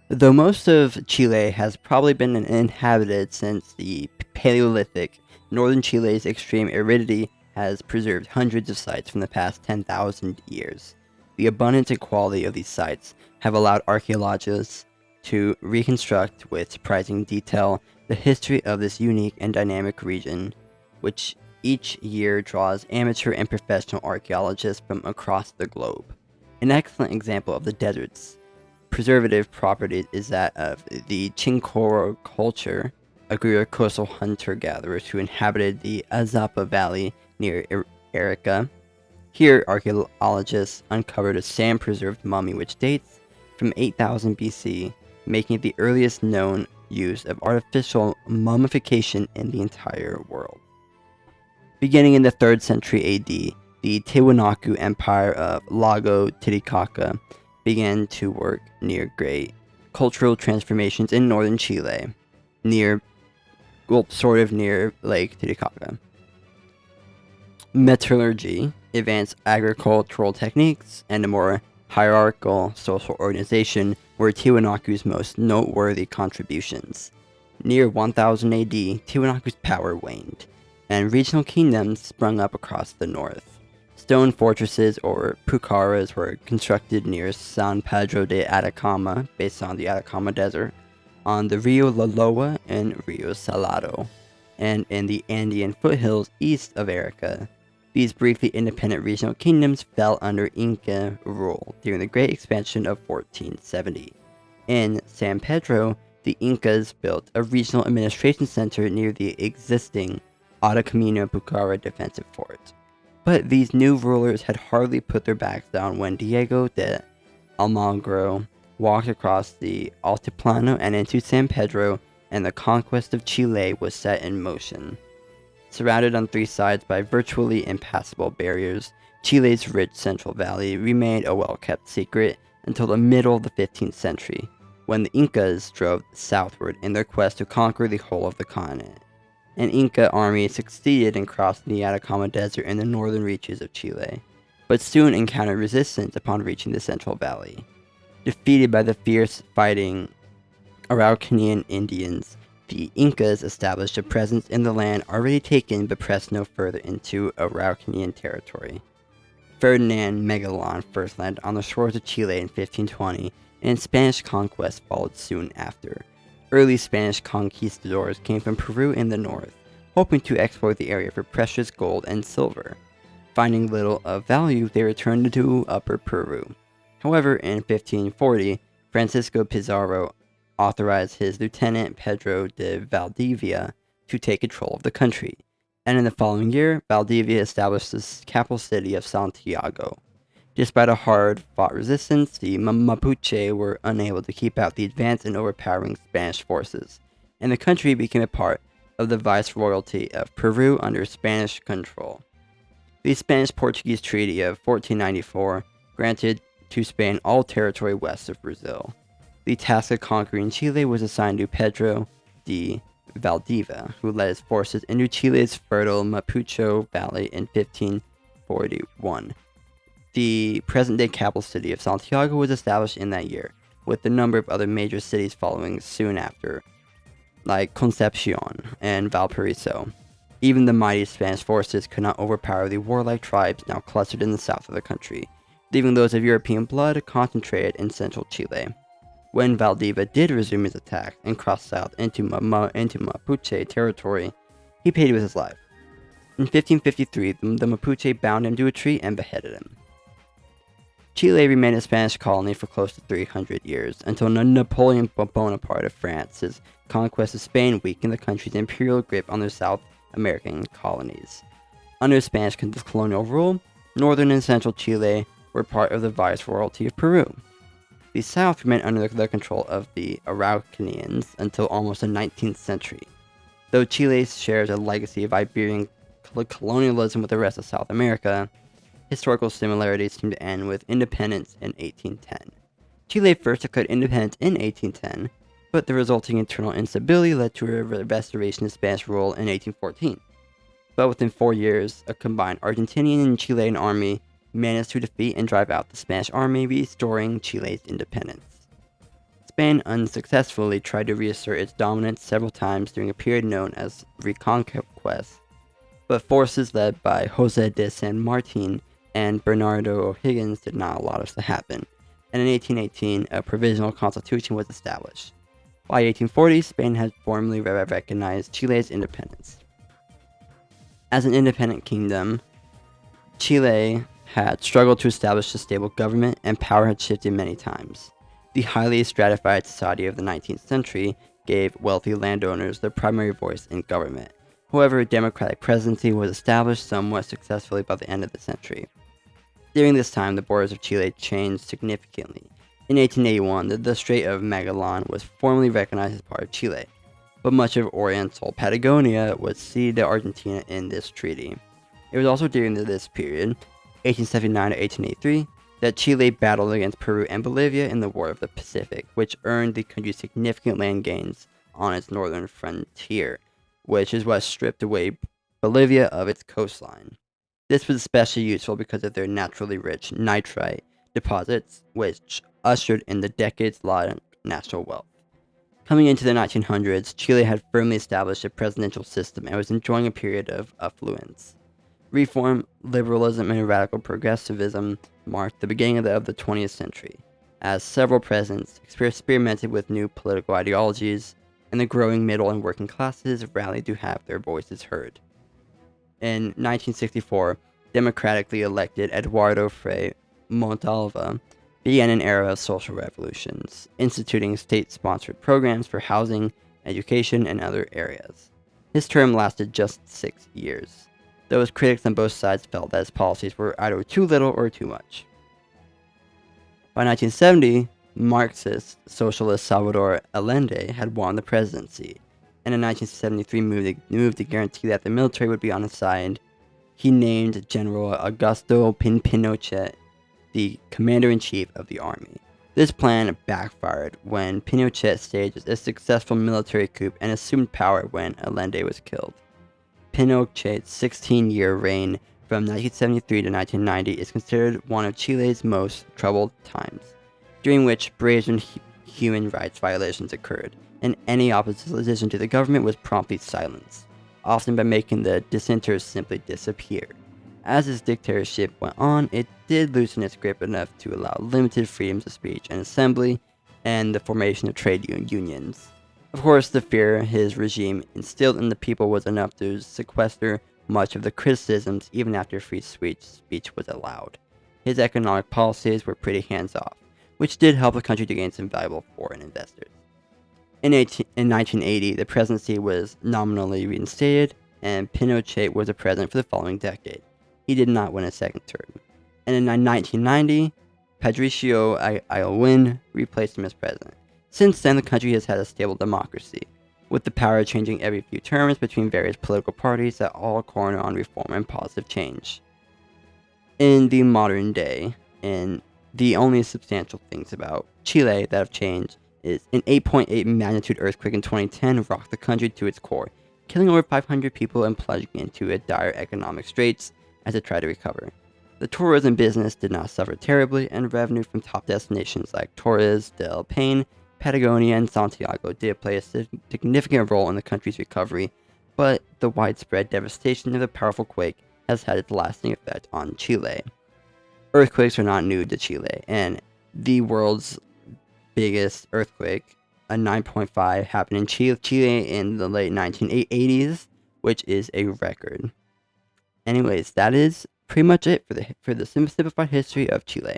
Though most of Chile has probably been inhabited since the Paleolithic, northern Chile's extreme aridity has preserved hundreds of sites from the past 10,000 years. The abundance and quality of these sites have allowed archaeologists to reconstruct with surprising detail the history of this unique and dynamic region, which each year draws amateur and professional archaeologists from across the globe. An excellent example of the desert's preservative properties is that of the Chinkoro culture, a group of coastal hunter-gatherers who inhabited the Azapa Valley near Arica. Here, archaeologists uncovered a sand-preserved mummy which dates from 8000 BC, making it the earliest known use of artificial mummification in the entire world. Beginning in the 3rd century AD, the Tiwanaku Empire of Lago Titicaca began to work near great cultural transformations in northern Chile, near Lake Titicaca. Metallurgy, advanced agricultural techniques, and a more hierarchical social organization were Tiwanaku's most noteworthy contributions. Near 1000 AD, Tiwanaku's power waned, and regional kingdoms sprung up across the north. Stone fortresses, or pucaras, were constructed near San Pedro de Atacama, based on the Atacama Desert, on the Rio Laloa and Rio Salado, and in the Andean foothills east of Arica. These briefly independent regional kingdoms fell under Inca rule during the Great Expansion of 1470. In San Pedro, the Incas built a regional administration center near the existing Atacamino Pucara defensive fort. But these new rulers had hardly put their backs down when Diego de Almagro walked across the Altiplano and into San Pedro, and the conquest of Chile was set in motion. Surrounded on three sides by virtually impassable barriers, Chile's rich Central Valley remained a well-kept secret until the middle of the 15th century, when the Incas drove southward in their quest to conquer the whole of the continent. An Inca army succeeded in crossing the Atacama Desert in the northern reaches of Chile, but soon encountered resistance upon reaching the Central Valley. Defeated by the fierce fighting Araucanian Indians, the Incas established a presence in the land already taken but pressed no further into Araucanian territory. Ferdinand Magellan first landed on the shores of Chile in 1520, and Spanish conquest followed soon after. Early Spanish conquistadors came from Peru in the north, hoping to exploit the area for precious gold and silver. Finding little of value, they returned to Upper Peru. However, in 1540, Francisco Pizarro authorized his lieutenant Pedro de Valdivia to take control of the country, and in the following year, Valdivia established the capital city of Santiago. Despite a hard-fought resistance, the Mapuche were unable to keep out the advanced and overpowering Spanish forces, and the country became a part of the Viceroyalty of Peru under Spanish control. The Spanish-Portuguese Treaty of 1494 granted to Spain all territory west of Brazil. The task of conquering Chile was assigned to Pedro de Valdivia, who led his forces into Chile's fertile Mapucho Valley in 1541. The present-day capital city of Santiago was established in that year, with a number of other major cities following soon after, like Concepcion and Valparaiso. Even the mighty Spanish forces could not overpower the warlike tribes now clustered in the south of the country, leaving those of European blood concentrated in central Chile. When Valdivia did resume his attack and cross south into Mapuche territory, he paid with his life. In 1553, the Mapuche bound him to a tree and beheaded him. Chile remained a Spanish colony for close to 300 years, until Napoleon Bonaparte of France's conquest of Spain weakened the country's imperial grip on their South American colonies. Under Spanish colonial rule, northern and central Chile were part of the Viceroyalty of Peru. The south remained under the control of the Araucanians until almost the 19th century. Though Chile shares a legacy of Iberian colonialism with the rest of South America, historical similarities seem to end with independence in 1810. Chile first declared independence in 1810, but the resulting internal instability led to a restoration of Spanish rule in 1814. But within 4 years, a combined Argentinian and Chilean army managed to defeat and drive out the Spanish army, restoring Chile's independence. Spain unsuccessfully tried to reassert its dominance several times during a period known as Reconquest, but forces led by José de San Martin and Bernardo O'Higgins did not allow this to happen, and in 1818 a provisional constitution was established. By 1840, Spain had formally recognized Chile's independence. As an independent kingdom, Chile had struggled to establish a stable government, and power had shifted many times. The highly stratified society of the 19th century gave wealthy landowners the primary voice in government. However, a democratic presidency was established somewhat successfully by the end of the century. During this time, the borders of Chile changed significantly. In 1881, the Strait of Magellan was formally recognized as part of Chile, but much of Oriental Patagonia was ceded to Argentina in this treaty. It was also during this period, 1879 to 1883, that Chile battled against Peru and Bolivia in the War of the Pacific, which earned the country significant land gains on its northern frontier, which is what stripped away Bolivia of its coastline. This was especially useful because of their naturally rich nitrite deposits, which ushered in the decades-long national wealth. Coming into the 1900s, Chile had firmly established a presidential system and was enjoying a period of affluence. Reform, liberalism, and radical progressivism marked the beginning of the 20th century, as several presidents experimented with new political ideologies, and the growing middle and working classes rallied to have their voices heard. In 1964, democratically elected Eduardo Frei Montalva began an era of social revolutions, instituting state-sponsored programs for housing, education, and other areas. His term lasted just 6 years, though his critics on both sides felt that his policies were either too little or too much. By 1970, Marxist socialist Salvador Allende had won the presidency, and in 1973 moved to guarantee that the military would be on his side. He named General Augusto Pinochet the commander-in-chief of the army. This plan backfired when Pinochet staged a successful military coup and assumed power when Allende was killed. Pinochet's 16-year reign from 1973 to 1990 is considered one of Chile's most troubled times, during which brazen human rights violations occurred, and any opposition to the government was promptly silenced, often by making the dissenters simply disappear. As his dictatorship went on, it did loosen its grip enough to allow limited freedoms of speech and assembly, and the formation of trade unions. Of course, the fear his regime instilled in the people was enough to sequester much of the criticisms even after free speech was allowed. His economic policies were pretty hands-off, which did help the country to gain some valuable foreign investors. In 1980, the presidency was nominally reinstated, and Pinochet was the president for the following decade. He did not win a second term. And in 1990, Patricio Aylwin replaced him as president. Since then, the country has had a stable democracy, with the power changing every few terms between various political parties that all corner on reform and positive change. In the modern day, and the only substantial things about Chile that have changed is an 8.8 magnitude earthquake in 2010 rocked the country to its core, killing over 500 people and plunging into a dire economic straits as it tried to recover. The tourism business did not suffer terribly, and revenue from top destinations like Torres del Paine, Patagonia, and Santiago did play a significant role in the country's recovery, but the widespread devastation of the powerful quake has had its lasting effect on Chile. Earthquakes are not new to Chile, and the world's biggest earthquake, a 9.5, happened in Chile in the late 1980s, which is a record. Anyways, that is pretty much it for the simplified history of Chile.